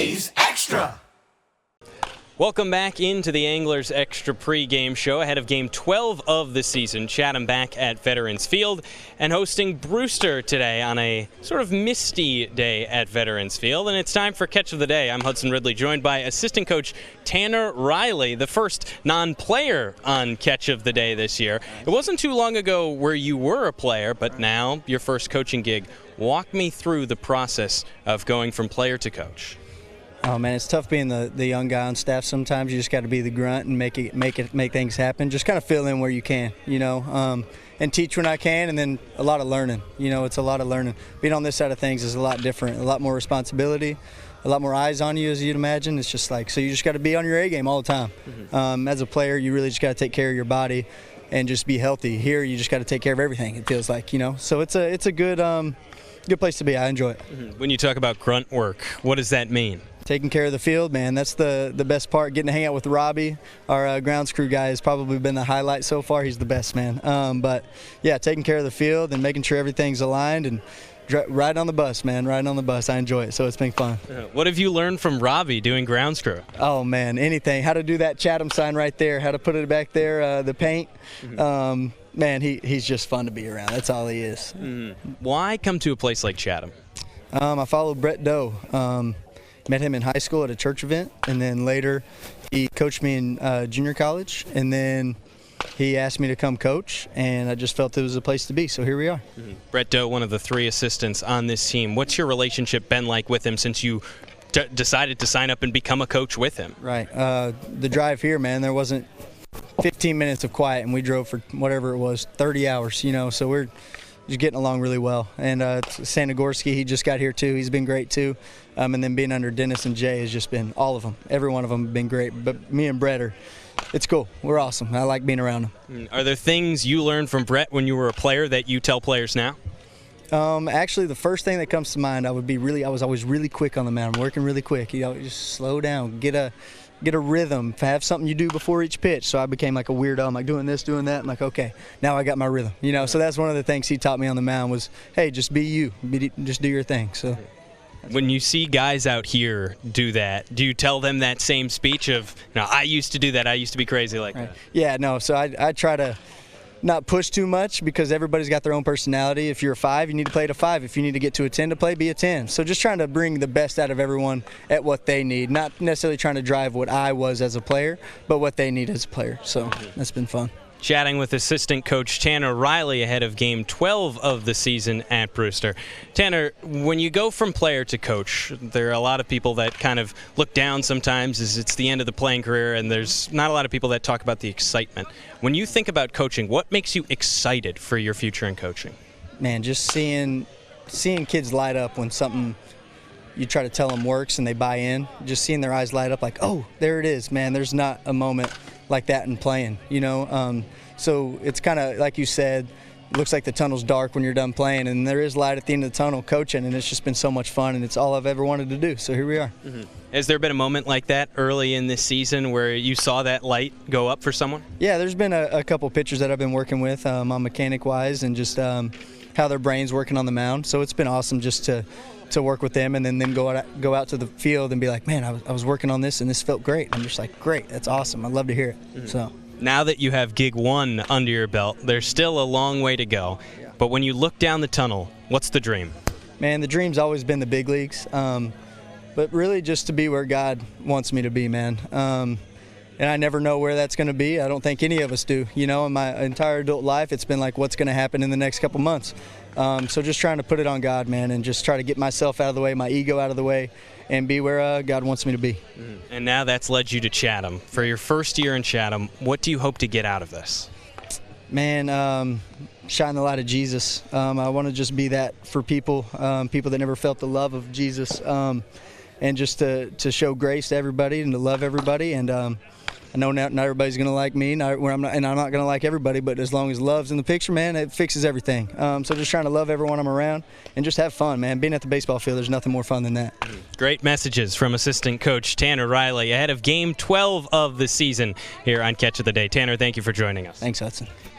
Today's Extra. Welcome back into the Anglers Extra pregame show ahead of Game 12 of the season. Chatham back at Veterans Field and hosting Brewster today on a sort of misty day at Veterans Field. And it's time for Catch of the Day. I'm Hudson Ridley, joined by assistant coach Tanner Riley, the first non-player on Catch of the Day this year. It wasn't too long ago where you were a player, but now your first coaching gig. Walk me through the process of going from player to coach. Oh man, it's tough being the young guy on staff. Sometimes you just got to be the grunt and make things happen. Just kind of fill in where you can, and teach when I can, and then a lot of learning. It's a lot of learning. Being on this side of things is a lot different, a lot more responsibility, a lot more eyes on you, as you'd imagine. It's just so you just got to be on your A game all the time. Mm-hmm. As a player, you really just got to take care of your body and just be healthy. Here, you just got to take care of everything. It feels like, So it's a good place to be. I enjoy it. Mm-hmm. When you talk about grunt work, what does that mean? Taking care of the field, man. That's the best part. Getting to hang out with Robbie, our grounds crew guy, has probably been the highlight so far. He's the best, man. But, yeah, taking care of the field and making sure everything's aligned and riding on the bus, man. Riding on the bus. I enjoy it, so it's been fun. What have you learned from Robbie doing grounds crew? Oh, man, anything. How to do that Chatham sign right there, how to put it back there, the paint. Mm-hmm. Man, he's just fun to be around. That's all he is. Mm-hmm. Why come to a place like Chatham? I follow Brett Doe. Met him in high school at a church event, and then later he coached me in junior college, and then he asked me to come coach, and I just felt it was a place to be, so here we are. Mm-hmm. Brett Doe, one of the three assistants on this team. What's your relationship been like with him since you decided to sign up and become a coach with him? Right. The drive here, man, there wasn't 15 minutes of quiet, and we drove for whatever it was, 30 hours, so we're just getting along really well. And Sanagorski, he just got here too. He's been great too. And then being under Dennis and Jay has just been all of them. Every one of them have been great. But me and Brett it's cool. We're awesome. I like being around them. Are there things you learned from Brett when you were a player that you tell players now? Actually, the first thing that comes to mind, I was always really quick on the mound. I'm working really quick. Just slow down, get a rhythm, have something you do before each pitch. So I became like a weirdo. I'm like doing this, doing that. I'm like, okay, now I got my rhythm. So that's one of the things he taught me on the mound was, hey, just be you, just do your thing. So. When you see guys out here do that, do you tell them that same speech of, I used to do that, I used to be crazy like that? Yeah, no, so I try to not push too much because everybody's got their own personality. If you're a 5, you need to play at a 5. If you need to get to a 10 to play, be a 10. So just trying to bring the best out of everyone at what they need, not necessarily trying to drive what I was as a player, but what they need as a player. So that's been fun. Chatting with assistant coach Tanner Riley ahead of Game 12 of the season at Brewster. Tanner, when you go from player to coach, there are a lot of people that kind of look down sometimes as it's the end of the playing career, and there's not a lot of people that talk about the excitement. When you think about coaching, what makes you excited for your future in coaching? Man, just seeing kids light up when something you try to tell them works and they buy in, just seeing their eyes light up like, oh, there it is, man. There's not a moment like that in playing, so it's kind of like you said, it looks like the tunnel's dark when you're done playing, and there is light at the end of the tunnel coaching, and it's just been so much fun, and it's all I've ever wanted to do, so here we are. Mm-hmm. Has there been a moment like that early in this season where you saw that light go up for someone? Yeah, there's been a couple pitchers that I've been working with on mechanic-wise and just how their brain's working on the mound, so it's been awesome just to work with them and then go out to the field and be like, man, I was working on this and this felt great. I'm just like, great, that's awesome. I'd love to hear it. Mm-hmm. So now that you have gig 1 under your belt, there's still a long way to go. Yeah. But when you look down the tunnel, what's the dream? Man, the dream's always been the big leagues, but really just to be where God wants me to be, man. And I never know where that's going to be. I don't think any of us do. In my entire adult life, it's been like, what's going to happen in the next couple months? So just trying to put it on God, man, and just try to get myself out of the way, my ego out of the way, and be where God wants me to be. Mm-hmm. And now that's led you to Chatham. For your first year in Chatham, what do you hope to get out of this? Man, shine the light of Jesus. I want to just be that for people that never felt the love of Jesus, and just to show grace to everybody and to love everybody. And I know not everybody's going to like me, and I'm not going to like everybody, but as long as love's in the picture, man, it fixes everything. So just trying to love everyone I'm around and just have fun, man. Being at the baseball field, there's nothing more fun than that. Great messages from assistant coach Tanner Riley ahead of Game 12 of the season here on Catch of the Day. Tanner, thank you for joining us. Thanks, Hudson.